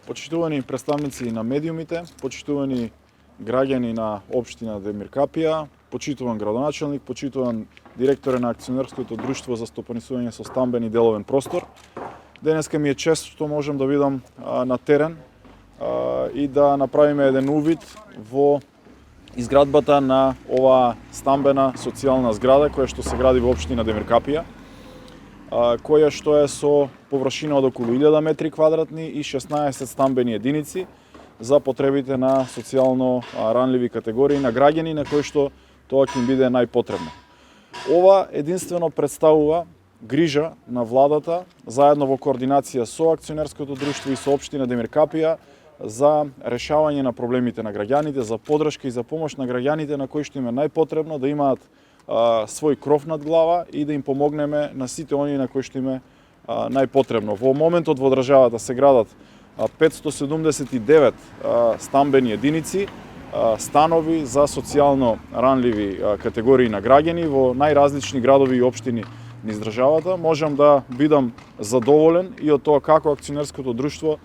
Почитувани представници на медиумите, почитувани граѓани на општина Демир Капија, почитуван градоначелник, почитуван директор на акционерското друштво за стопанисување со стамбен и деловен простор. Денеска ми е чест што можам да бидам на терен и да направиме еден увид во изградбата на оваа стамбена социјална зграда која што се гради во општина Демир Капија, која што е со површина од околу 1000 метри квадратни и 16 стамбени единици за потребите на социјално ранливи категории на граѓани на кои што тоа ќе им биде најпотребно. Ова единствено представува грижа на владата заедно во координација со акционерското друштво и со општина Демир Капија за решавање на проблемите на граѓаните, за поддршка и за помош на граѓаните на кои што им е најпотребно да имаат свој кров над глава и да им помогнеме на сите оние на кои што им е најпотребно. Во моментот во државата се градат 579 стамбени единици, станови за социјално ранливи категории на граѓани во најразлични градови и општини низ државата. Можам да бидам задоволен и од тоа како акционерското друштво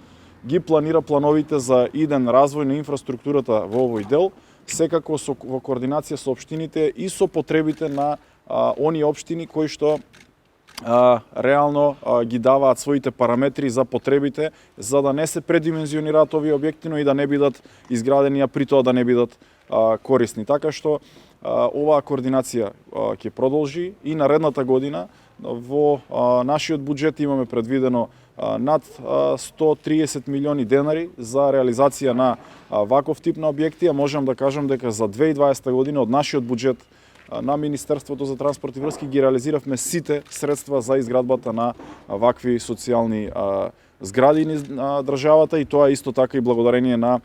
ги планира плановите за иден развој на инфраструктурата во овој дел, секако во координација со општините и со потребите на оние општини кои што реално ги даваат своите параметри за потребите, за да не се предимензионираат овие објекти, но и да не бидат изградени, а при тоа да не бидат корисни. Така што оваа координација ќе продолжи и наредната година. Во нашиот буџет имаме предвидено над 130 милиони денари за реализација на ваков тип на објекти, а можам да кажам дека за 2020 година од нашиот буџет на Министерството за транспорт и врски ги реализиравме сите средства за изградбата на вакви социјални згради на државата, и тоа исто така и благодарение на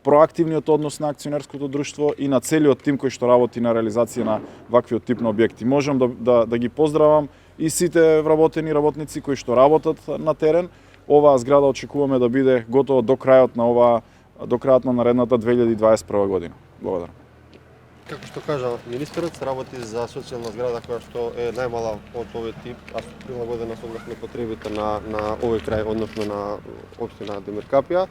проактивниот однос на акционерското друштво и на целиот тим кој што работи на реализација на ваквиот тип на објекти. Можам да ги поздравам и сите вработени работници кои што работат на терен. Оваа зграда очекуваме да биде готова до крајот на наредната 2021 година. Благодарам. Како што кажа министерот, се работи за социјална зграда која што е најмала од овој тип, а прилагодена согласно потребите на овој крај, односно на општина Демир Капија.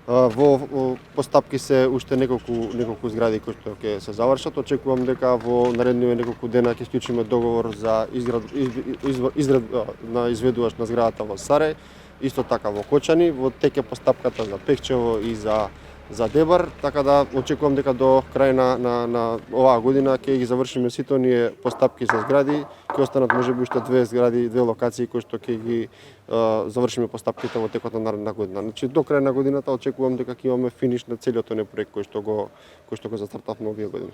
Во постапки се уште неколку згради кои што ќе се завршат. Очекувам дека во наредниве неколку дена ќе склучиме договор за изградба на изведувач на зградата во Сарај, исто така во Кочани, во теќе постапката за Пехчево и за Дебар, така да очекувам дека до крај на оваа година ќе ги завршиме сите оние постапки за згради, ќе останат можеби уште две згради, две локации кои што ќе ги завршиме постапките во текот на наредна година. Значи до крај на годината очекувам дека ќе имаме финиш на целиот тој проект кој што го зацртавме овие години.